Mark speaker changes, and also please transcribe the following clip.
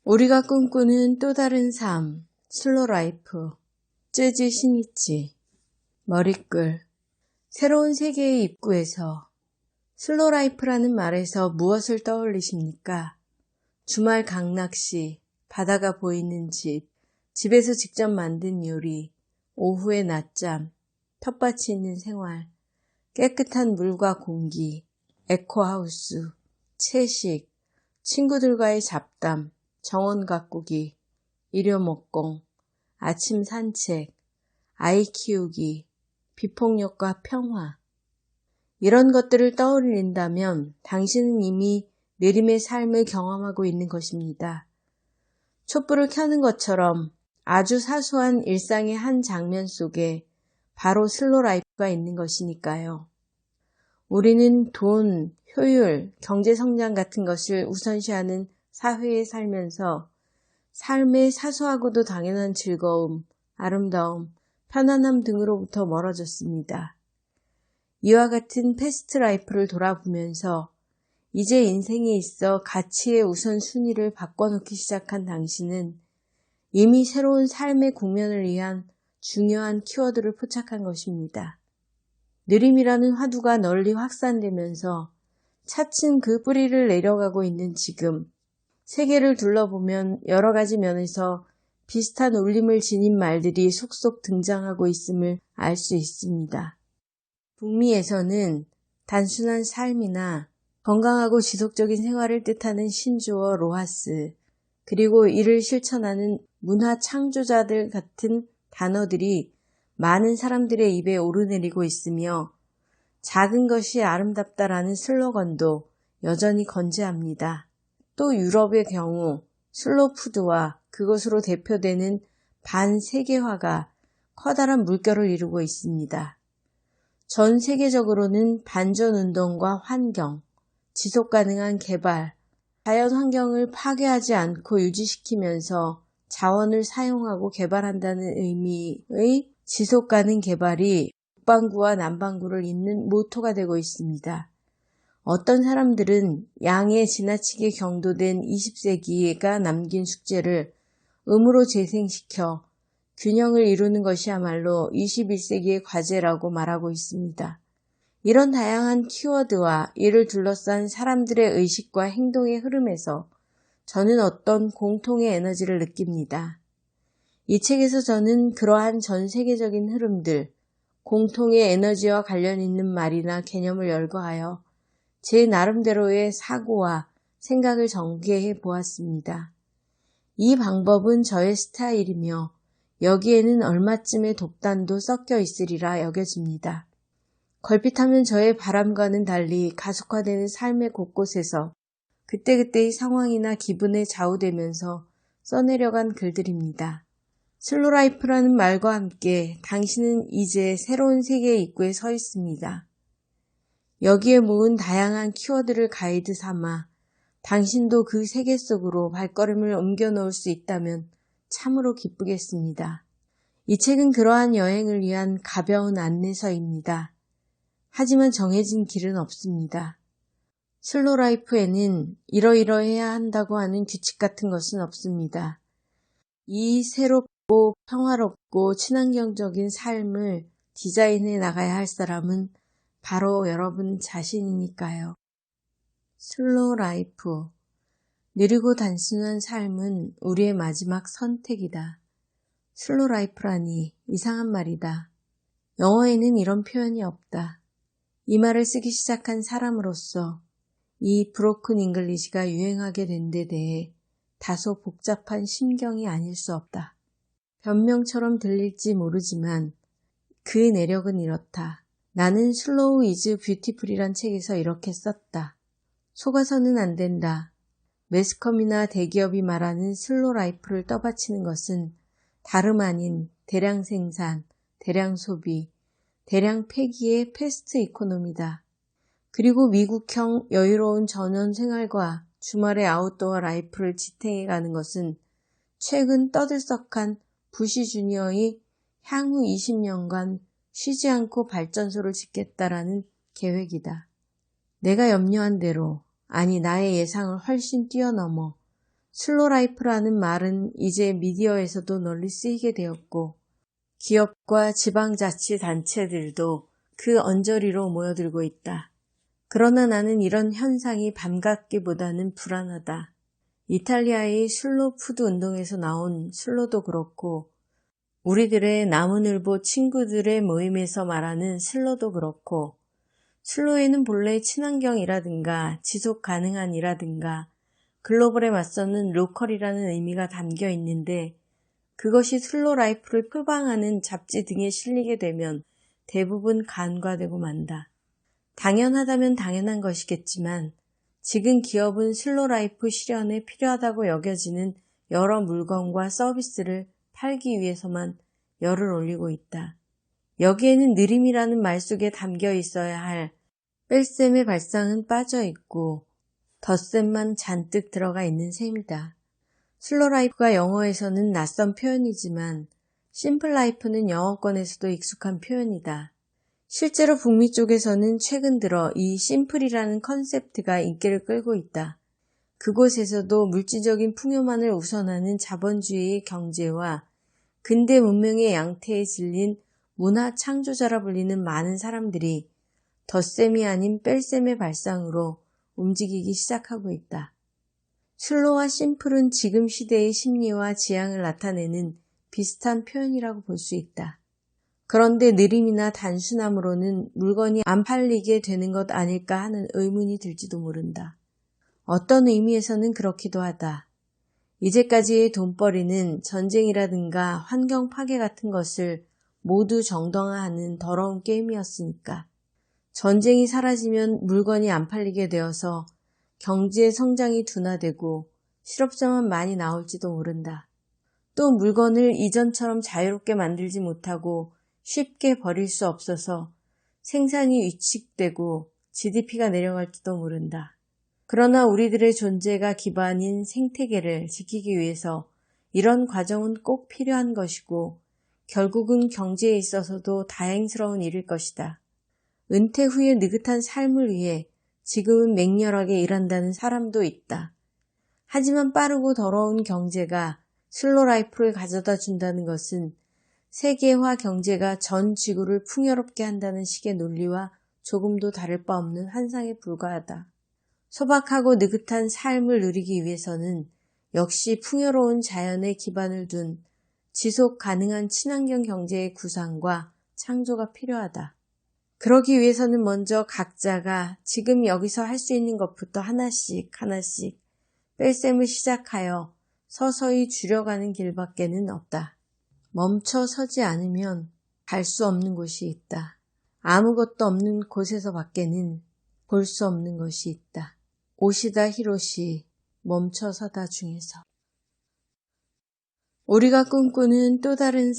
Speaker 1: 우리가 꿈꾸는 또 다른 삶, 슬로 라이프, 쯔즈 시니치, 머리끌. 새로운 세계의 입구에서 슬로 라이프라는 말에서 무엇을 떠올리십니까? 주말 강낚시, 바다가 보이는 집, 집에서 직접 만든 요리, 오후의 낮잠, 텃밭이 있는 생활, 깨끗한 물과 공기, 에코하우스, 채식, 친구들과의 잡담, 정원 가꾸기, 일요목공, 아침 산책, 아이 키우기, 비폭력과 평화. 이런 것들을 떠올린다면 당신은 이미 느림의 삶을 경험하고 있는 것입니다. 촛불을 켜는 것처럼 아주 사소한 일상의 한 장면 속에 바로 슬로 라이프가 있는 것이니까요. 우리는 돈, 효율, 경제성장 같은 것을 우선시하는 사회에 살면서 삶의 사소하고도 당연한 즐거움, 아름다움, 편안함 등으로부터 멀어졌습니다. 이와 같은 패스트 라이프를 돌아보면서 이제 인생에 있어 가치의 우선순위를 바꿔놓기 시작한 당신은 이미 새로운 삶의 국면을 위한 중요한 키워드를 포착한 것입니다. 느림이라는 화두가 널리 확산되면서 차츰 그 뿌리를 내려가고 있는 지금, 세계를 둘러보면 여러 가지 면에서 비슷한 울림을 지닌 말들이 속속 등장하고 있음을 알 수 있습니다. 북미에서는 단순한 삶이나 건강하고 지속적인 생활을 뜻하는 신조어 로하스, 그리고 이를 실천하는 문화 창조자들 같은 단어들이 많은 사람들의 입에 오르내리고 있으며 작은 것이 아름답다라는 슬로건도 여전히 건재합니다. 또 유럽의 경우 슬로푸드와 그것으로 대표되는 반세계화가 커다란 물결을 이루고 있습니다. 전 세계적으로는 반전운동과 환경, 지속가능한 개발, 자연환경을 파괴하지 않고 유지시키면서 자원을 사용하고 개발한다는 의미의 지속가능 개발이 북반구와 남반구를 잇는 모토가 되고 있습니다. 어떤 사람들은 양에 지나치게 경도된 20세기가 남긴 숙제를 음으로 재생시켜 균형을 이루는 것이야말로 21세기의 과제라고 말하고 있습니다. 이런 다양한 키워드와 이를 둘러싼 사람들의 의식과 행동의 흐름에서 저는 어떤 공통의 에너지를 느낍니다. 이 책에서 저는 그러한 전 세계적인 흐름들, 공통의 에너지와 관련 있는 말이나 개념을 열거하여 제 나름대로의 사고와 생각을 전개해 보았습니다. 이 방법은 저의 스타일이며 여기에는 얼마쯤의 독단도 섞여 있으리라 여겨집니다. 걸핏하면 저의 바람과는 달리 가속화되는 삶의 곳곳에서 그때그때의 상황이나 기분에 좌우되면서 써내려간 글들입니다. 슬로라이프라는 말과 함께 당신은 이제 새로운 세계의 입구에 서 있습니다. 여기에 모은 다양한 키워드를 가이드 삼아 당신도 그 세계 속으로 발걸음을 옮겨 놓을 수 있다면 참으로 기쁘겠습니다. 이 책은 그러한 여행을 위한 가벼운 안내서입니다. 하지만 정해진 길은 없습니다. 슬로라이프에는 이러이러해야 한다고 하는 규칙 같은 것은 없습니다. 이 새롭고 평화롭고 친환경적인 삶을 디자인해 나가야 할 사람은 바로 여러분 자신이니까요. 슬로라이프, 느리고 단순한 삶은 우리의 마지막 선택이다. 슬로라이프라니 이상한 말이다. 영어에는 이런 표현이 없다. 이 말을 쓰기 시작한 사람으로서 이 브로큰 잉글리시가 유행하게 된 데 대해 다소 복잡한 심경이 아닐 수 없다. 변명처럼 들릴지 모르지만 그 내력은 이렇다. 나는 슬로우 이즈 뷰티풀이란 책에서 이렇게 썼다. 속아서는 안 된다. 매스컴이나 대기업이 말하는 슬로 라이프를 떠받치는 것은 다름 아닌 대량 생산, 대량 소비, 대량 폐기의 패스트 이코노미다. 그리고 미국형 여유로운 전원 생활과 주말의 아웃도어 라이프를 지탱해가는 것은 최근 떠들썩한 부시 주니어의 향후 20년간 쉬지 않고 발전소를 짓겠다라는 계획이다. 내가 염려한 대로, 아니 나의 예상을 훨씬 뛰어넘어 슬로라이프라는 말은 이제 미디어에서도 널리 쓰이게 되었고 기업과 지방자치단체들도 그 언저리로 모여들고 있다. 그러나 나는 이런 현상이 반갑기보다는 불안하다. 이탈리아의 슬로푸드 운동에서 나온 슬로도 그렇고 우리들의 나무늘보 친구들의 모임에서 말하는 슬로도 그렇고 슬로에는 본래 친환경이라든가 지속가능한이라든가 글로벌에 맞서는 로컬이라는 의미가 담겨 있는데 그것이 슬로라이프를 표방하는 잡지 등에 실리게 되면 대부분 간과되고 만다. 당연하다면 당연한 것이겠지만 지금 기업은 슬로라이프 실현에 필요하다고 여겨지는 여러 물건과 서비스를 팔기 위해서만 열을 올리고 있다. 여기에는 느림이라는 말 속에 담겨 있어야 할 뺄셈의 발상은 빠져 있고 덧셈만 잔뜩 들어가 있는 셈이다. 슬로라이프가 영어에서는 낯선 표현이지만 심플라이프는 영어권에서도 익숙한 표현이다. 실제로 북미 쪽에서는 최근 들어 이 심플이라는 컨셉트가 인기를 끌고 있다. 그곳에서도 물질적인 풍요만을 우선하는 자본주의의 경제와 근대 문명의 양태에 질린 문화 창조자라 불리는 많은 사람들이 덧셈이 아닌 뺄셈의 발상으로 움직이기 시작하고 있다. 슬로와 심플은 지금 시대의 심리와 지향을 나타내는 비슷한 표현이라고 볼 수 있다. 그런데 느림이나 단순함으로는 물건이 안 팔리게 되는 것 아닐까 하는 의문이 들지도 모른다. 어떤 의미에서는 그렇기도 하다. 이제까지의 돈벌이는 전쟁이라든가 환경 파괴 같은 것을 모두 정당화하는 더러운 게임이었으니까. 전쟁이 사라지면 물건이 안 팔리게 되어서 경제의 성장이 둔화되고 실업자만 많이 나올지도 모른다. 또 물건을 이전처럼 자유롭게 만들지 못하고 쉽게 버릴 수 없어서 생산이 위축되고 GDP가 내려갈지도 모른다. 그러나 우리들의 존재가 기반인 생태계를 지키기 위해서 이런 과정은 꼭 필요한 것이고 결국은 경제에 있어서도 다행스러운 일일 것이다. 은퇴 후의 느긋한 삶을 위해 지금은 맹렬하게 일한다는 사람도 있다. 하지만 빠르고 더러운 경제가 슬로라이프를 가져다 준다는 것은 세계화 경제가 전 지구를 풍요롭게 한다는 식의 논리와 조금도 다를 바 없는 환상에 불과하다. 소박하고 느긋한 삶을 누리기 위해서는 역시 풍요로운 자연에 기반을 둔 지속 가능한 친환경 경제의 구상과 창조가 필요하다. 그러기 위해서는 먼저 각자가 지금 여기서 할 수 있는 것부터 하나씩 뺄셈을 시작하여 서서히 줄여가는 길밖에는 없다. 멈춰 서지 않으면 갈 수 없는 곳이 있다. 아무것도 없는 곳에서 밖에는 볼 수 없는 것이 있다. 오시다 히로시 멈춰 서다 중에서 우리가 꿈꾸는 또 다른